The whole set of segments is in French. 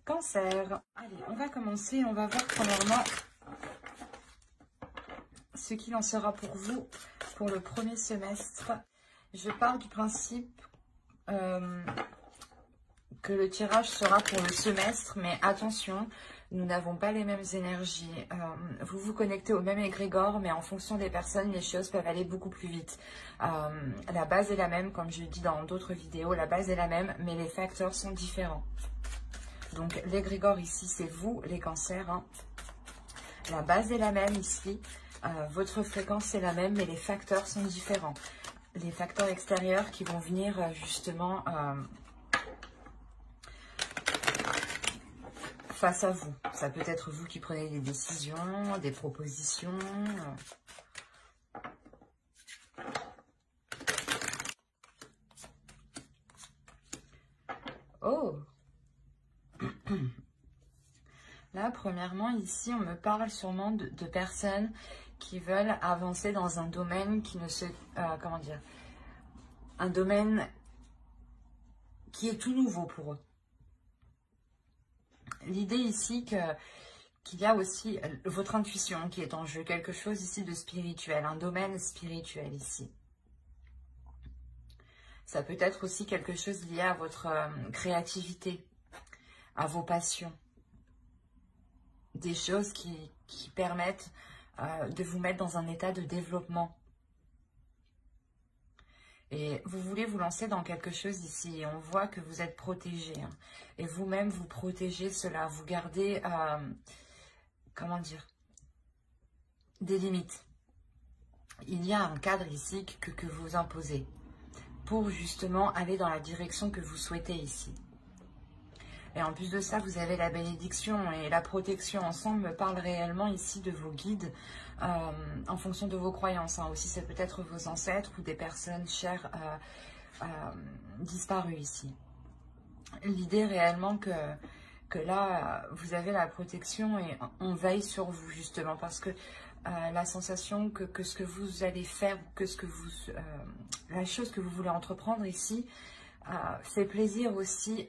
Cancer. Allez, on va commencer. On va voir premièrement ce qu'il en sera pour vous pour le premier semestre. Je pars du principe que le tirage sera pour le semestre, mais attention, nous n'avons pas les mêmes énergies. Vous vous connectez au même égrégore, mais en fonction des personnes, les choses peuvent aller beaucoup plus vite. La base est la même, comme je dis dans d'autres vidéos, la base est la même, mais les facteurs sont différents. Donc l'égrégore ici, c'est vous, les cancers. Hein. La base est la même ici. Votre fréquence est la même, mais les facteurs sont différents. Les facteurs extérieurs qui vont venir justement face à vous. Ça peut être vous qui prenez des décisions, des propositions. Oh! Là, premièrement, ici, on me parle sûrement de personnes qui veulent avancer dans un domaine qui ne se... comment dire? Un domaine qui est tout nouveau pour eux. L'idée ici qu'il y a aussi votre intuition qui est en jeu, quelque chose ici de spirituel, un domaine spirituel ici. Ça peut être aussi quelque chose lié à votre créativité, à vos passions. Des choses qui permettent de vous mettre dans un état de développement. Et vous voulez vous lancer dans quelque chose ici. Et on voit que vous êtes protégé. Hein, et vous-même, vous protégez cela. Vous gardez, comment dire, des limites. Il y a un cadre ici que vous imposez pour justement aller dans la direction que vous souhaitez ici. Et en plus de ça, vous avez la bénédiction et la protection ensemble me parle réellement ici de vos guides en fonction de vos croyances. Hein. Aussi, c'est peut-être vos ancêtres ou des personnes chères disparues ici. L'idée réellement que là, vous avez la protection et on veille sur vous justement parce que la sensation que ce que vous allez faire, que ce que vous, la chose que vous voulez entreprendre ici, fait plaisir aussi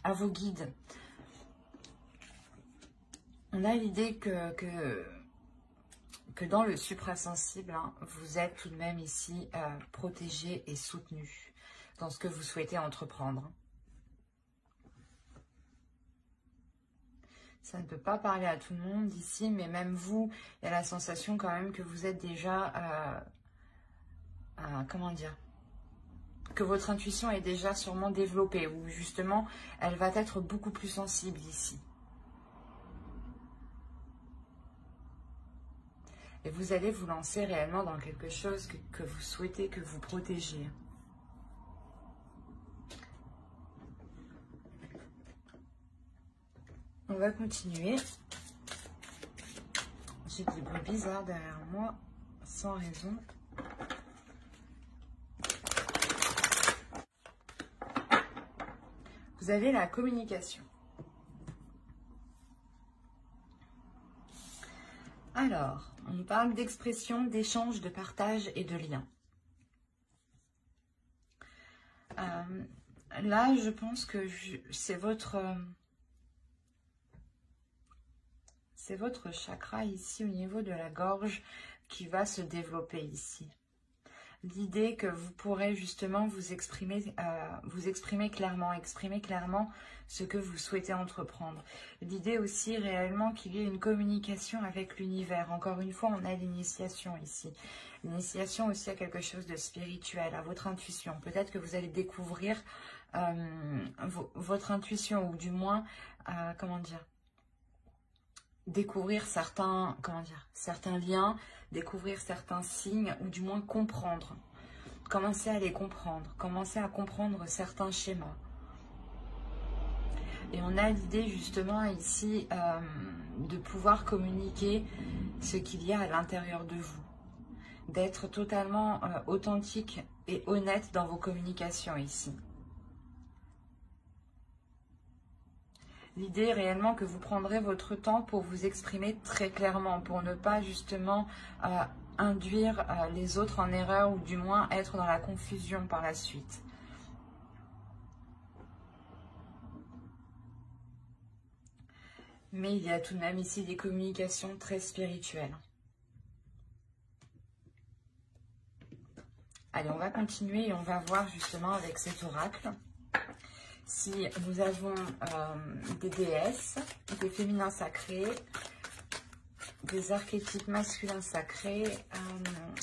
à vos guides. On a l'idée que dans le suprasensible, hein, vous êtes tout de même ici protégé et soutenu dans ce que vous souhaitez entreprendre. Ça ne peut pas parler à tout le monde ici, mais même vous, il y a la sensation quand même que vous êtes déjà, comment dire, que votre intuition est déjà sûrement développée, ou justement, elle va être beaucoup plus sensible ici. Et vous allez vous lancer réellement dans quelque chose que vous souhaitez, que vous protégez. On va continuer. J'ai des bruits bizarres derrière moi, sans raison. Vous avez la communication. Alors, on nous parle d'expression, d'échange, de partage et de lien. Là, je pense que c'est votre chakra ici au niveau de la gorge qui va se développer ici. L'idée que vous pourrez justement vous exprimer clairement, exprimer clairement ce que vous souhaitez entreprendre. L'idée aussi réellement qu'il y ait une communication avec l'univers. Encore une fois, on a l'initiation ici. L'initiation aussi à quelque chose de spirituel, à votre intuition. Peut-être que vous allez découvrir votre intuition, ou du moins, comment dire, découvrir certains liens, découvrir certains signes, ou du moins comprendre. Commencer à les comprendre, commencer à comprendre certains schémas. Et on a l'idée justement ici de pouvoir communiquer ce qu'il y a à l'intérieur de vous. D'être totalement authentique et honnête dans vos communications ici. L'idée est réellement que vous prendrez votre temps pour vous exprimer très clairement, pour ne pas justement induire les autres en erreur, ou du moins être dans la confusion par la suite. Mais il y a tout de même ici des communications très spirituelles. Allez, on va continuer et on va voir justement avec cet oracle si nous avons des déesses, des féminins sacrés, des archétypes masculins sacrés.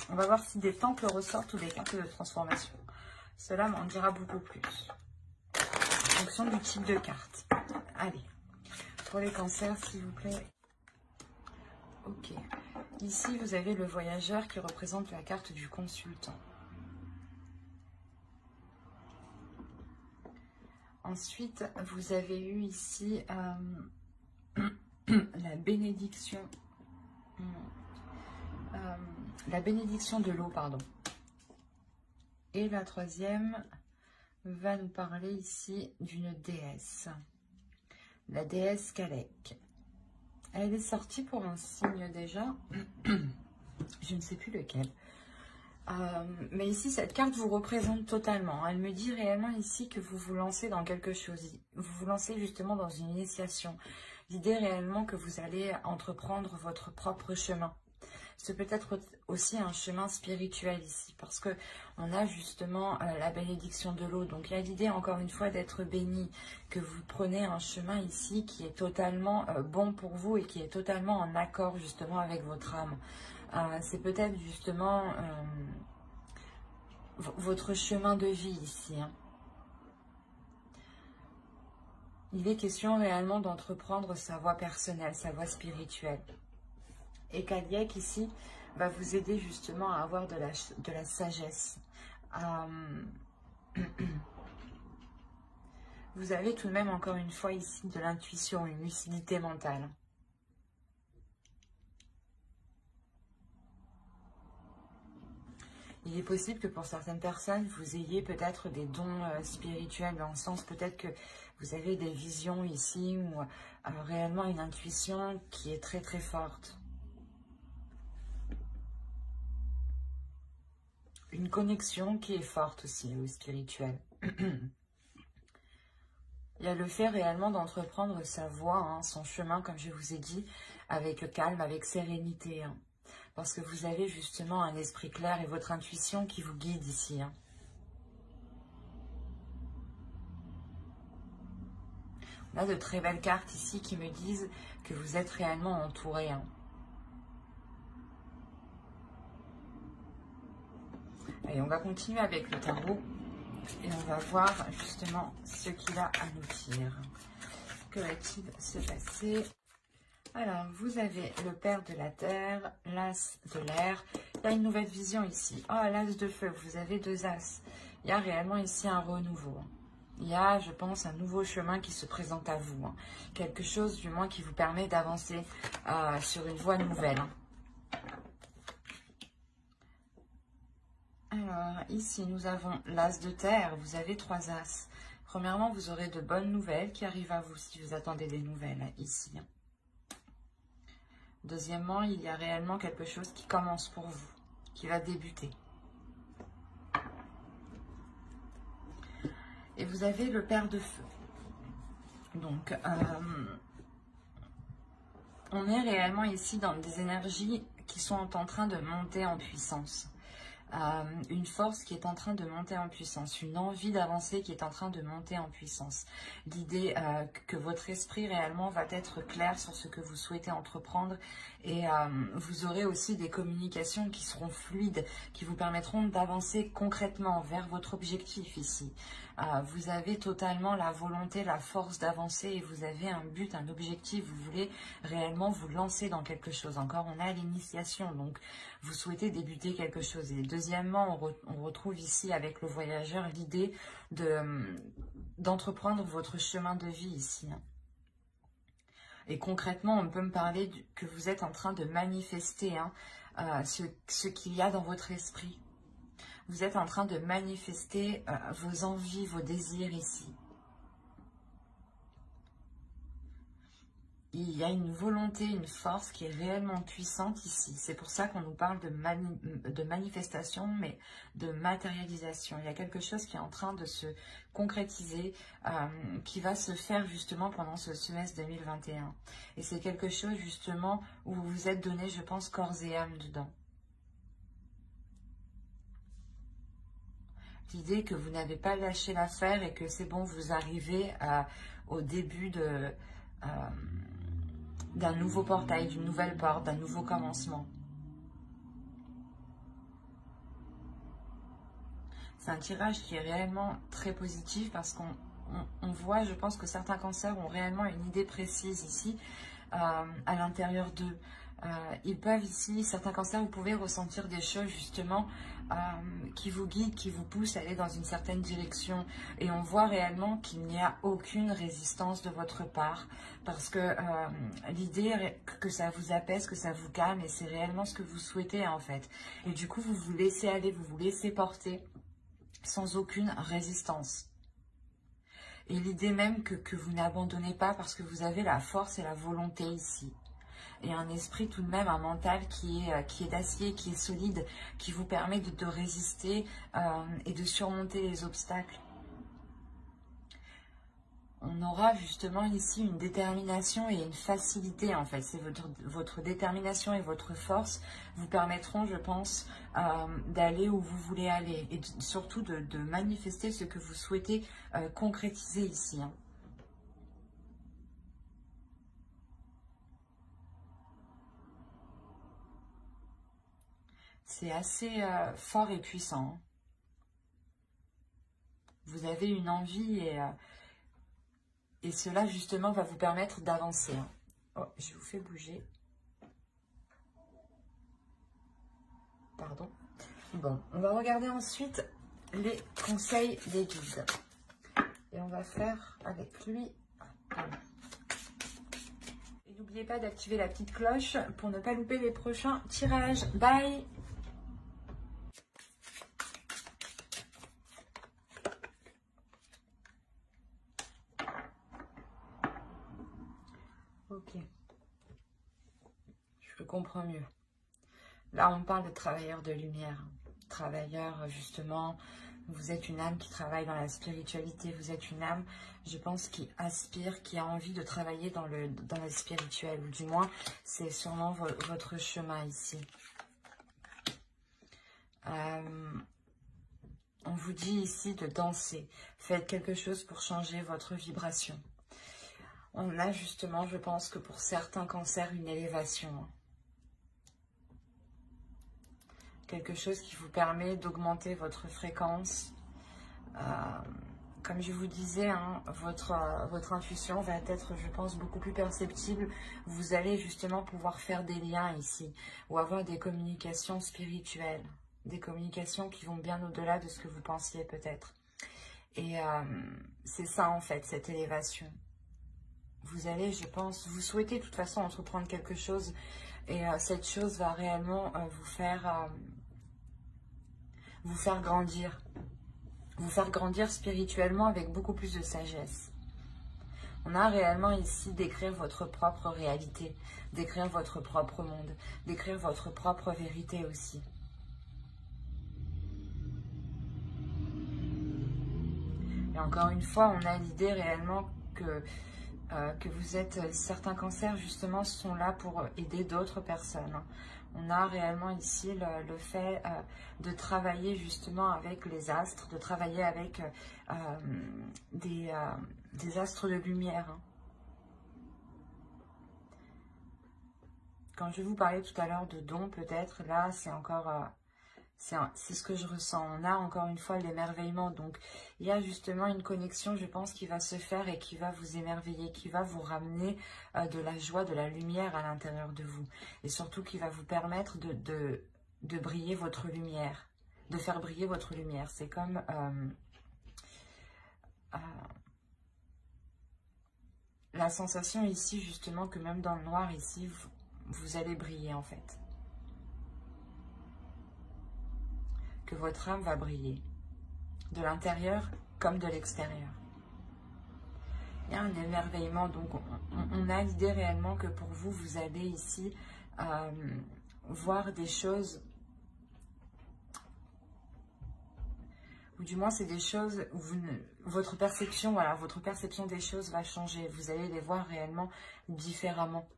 On va voir si des temples ressortent ou des cartes de transformation. Cela m'en dira beaucoup plus. En fonction du type de carte. Allez, pour les cancers, s'il vous plaît. Ok. Ici, vous avez le voyageur qui représente la carte du consultant. Ensuite, vous avez eu ici la bénédiction de l'eau, pardon. Et la troisième va nous parler ici d'une déesse, la déesse Kalek. Elle est sortie pour un signe déjà, je ne sais plus lequel. Mais ici, cette carte vous représente totalement. Elle me dit réellement ici que vous vous lancez dans quelque chose. Vous vous lancez justement dans une initiation. L'idée réellement que vous allez entreprendre votre propre chemin. C'est peut-être aussi un chemin spirituel ici. Parce que on a justement la bénédiction de l'eau. Donc il y a l'idée encore une fois d'être béni. Que vous prenez un chemin ici qui est totalement bon pour vous. Et qui est totalement en accord justement avec votre âme. C'est peut-être justement votre chemin de vie ici. Hein. Il est question réellement d'entreprendre sa voie personnelle, sa voie spirituelle. Et Kalek ici va vous aider justement à avoir de la sagesse. Vous avez tout de même encore une fois ici de l'intuition, une lucidité mentale. Il est possible que pour certaines personnes, vous ayez peut-être des dons spirituels, dans le sens peut-être que vous avez des visions ici, ou réellement une intuition qui est très très forte. Une connexion qui est forte aussi, au spirituel. Il y a le fait réellement d'entreprendre sa voie, hein, son chemin, comme je vous ai dit, avec calme, avec sérénité. Hein. Parce que vous avez justement un esprit clair et votre intuition qui vous guide ici. Hein. On a de très belles cartes ici qui me disent que vous êtes réellement entouré. Hein. Allez, on va continuer avec le tarot. Et on va voir justement ce qu'il a à nous dire. Que va-t-il se passer? Alors, vous avez le père de la terre, l'as de l'air. Il y a une nouvelle vision ici. Oh, l'as de feu, vous avez deux as. Il y a réellement ici un renouveau. Il y a, je pense, un nouveau chemin qui se présente à vous. Hein. Quelque chose, du moins, qui vous permet d'avancer sur une voie nouvelle. Hein. Alors, ici, nous avons l'as de terre. Vous avez trois as. Premièrement, vous aurez de bonnes nouvelles qui arrivent à vous si vous attendez des nouvelles ici. Hein. Deuxièmement, il y a réellement quelque chose qui commence pour vous, qui va débuter. Et vous avez le père de feu. Donc, on est réellement ici dans des énergies qui sont en train de monter en puissance. Une force qui est en train de monter en puissance, une envie d'avancer qui est en train de monter en puissance. L'idée que votre esprit réellement va être clair sur ce que vous souhaitez entreprendre et vous aurez aussi des communications qui seront fluides, qui vous permettront d'avancer concrètement vers votre objectif ici. Vous avez totalement la volonté, la force d'avancer et vous avez un but, un objectif, vous voulez réellement vous lancer dans quelque chose. Encore, on a l'initiation, donc vous souhaitez débuter quelque chose. Et deuxièmement, on retrouve ici avec le voyageur l'idée d'entreprendre votre chemin de vie ici. Et concrètement, on peut me parler que vous êtes en train de manifester ce qu'il y a dans votre esprit. Vous êtes en train de manifester vos envies, vos désirs ici. il y a une volonté, une force qui est réellement puissante ici. C'est pour ça qu'on nous parle de manifestation, mais de matérialisation. Il y a quelque chose qui est en train de se concrétiser, qui va se faire justement pendant ce semestre 2021. Et c'est quelque chose justement où vous vous êtes donné, je pense, corps et âme dedans. L'idée que vous n'avez pas lâché l'affaire et que c'est bon, vous arrivez au début d'un nouveau portail, d'une nouvelle porte, d'un nouveau commencement. C'est un tirage qui est réellement très positif parce qu'on voit, je pense que certains cancers ont réellement une idée précise ici à l'intérieur d'eux. Ils peuvent ici, certains cancers, vous pouvez ressentir des choses justement qui vous guident, qui vous poussent à aller dans une certaine direction. Et on voit réellement qu'il n'y a aucune résistance de votre part parce que l'idée que ça vous apaise, que ça vous calme et c'est réellement ce que vous souhaitez en fait. Et du coup, vous vous laissez aller, vous vous laissez porter sans aucune résistance. Et l'idée même que vous n'abandonnez pas parce que vous avez la force et la volonté ici. Et un esprit tout de même, un mental qui est d'acier, qui est solide, qui vous permet de résister et de surmonter les obstacles. On aura justement ici une détermination et une facilité en fait. C'est votre détermination et votre force vous permettront, je pense, d'aller où vous voulez aller. Et surtout de manifester ce que vous souhaitez concrétiser ici. Hein. C'est assez fort et puissant. Vous avez une envie et cela justement va vous permettre d'avancer. Hein. Oh, je vous fais bouger. Pardon. Bon, on va regarder ensuite les conseils des guides. Et on va faire avec lui. Et n'oubliez pas d'activer la petite cloche pour ne pas louper les prochains tirages. Bye! Ok. Je comprends mieux. Là, on parle de travailleurs de lumière. Travailleurs, justement, vous êtes une âme qui travaille dans la spiritualité. Vous êtes une âme, je pense, qui aspire, qui a envie de travailler dans le spirituel. Ou du moins, c'est sûrement votre chemin ici. On vous dit ici de danser. Faites quelque chose pour changer votre vibration. On a justement, je pense que pour certains cancers, une élévation. Quelque chose qui vous permet d'augmenter votre fréquence. Comme je vous disais, hein, votre intuition va être, je pense, beaucoup plus perceptible. Vous allez justement pouvoir faire des liens ici ou avoir des communications spirituelles, des communications qui vont bien au-delà de ce que vous pensiez peut-être. Et c'est ça en fait, cette élévation. Vous allez, je pense, vous souhaitez de toute façon entreprendre quelque chose et cette chose va réellement vous faire grandir. Vous faire grandir spirituellement avec beaucoup plus de sagesse. On a réellement ici d'écrire votre propre réalité, d'écrire votre propre monde, d'écrire votre propre vérité aussi. Et encore une fois, on a l'idée réellement que vous êtes, certains cancers justement sont là pour aider d'autres personnes. On a réellement ici le fait de travailler justement avec les astres, de travailler avec des astres de lumière. Quand je vous parlais tout à l'heure de dons, peut-être, là, c'est encore... c'est ce que je ressens. On a encore une fois l'émerveillement. Donc, il y a justement une connexion, je pense, qui va se faire et qui va vous émerveiller, qui va vous ramener de la joie, de la lumière à l'intérieur de vous. Et surtout, qui va vous permettre de briller votre lumière, de faire briller votre lumière. C'est comme... la sensation ici, justement, que même dans le noir, ici, vous allez briller, en fait. Que votre âme va briller, de l'intérieur comme de l'extérieur. Il y a un émerveillement, donc on a l'idée réellement que pour vous, vous allez ici voir des choses, ou du moins c'est des choses où votre perception, voilà, votre perception des choses va changer. Vous allez les voir réellement différemment,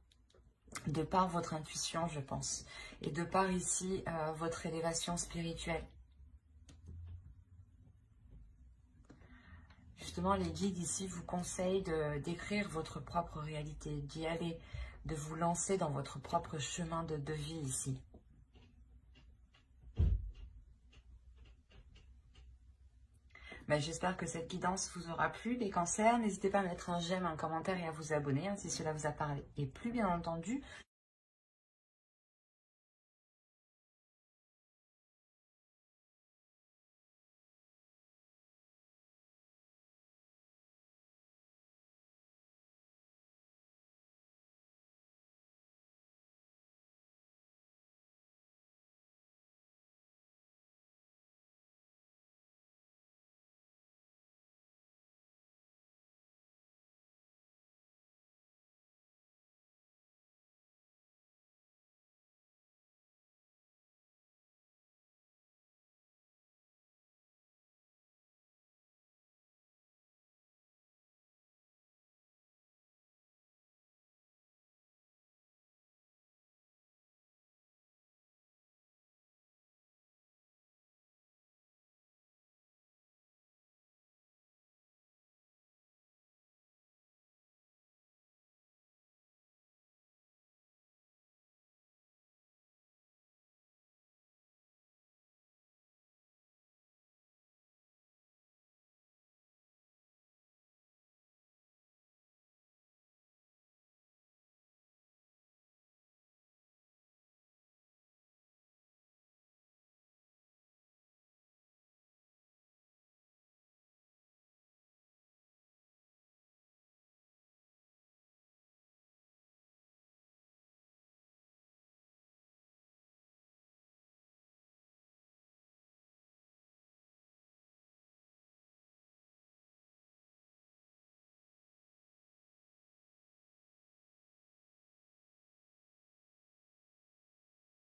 de par votre intuition, je pense, et de par ici votre élévation spirituelle. Justement, les guides ici vous conseillent d'écrire votre propre réalité, d'y aller, de vous lancer dans votre propre chemin de vie ici. J'espère que cette guidance vous aura plu, les cancers. N'hésitez pas à mettre un j'aime, un commentaire et à vous abonner si cela vous a parlé. Et plus bien entendu,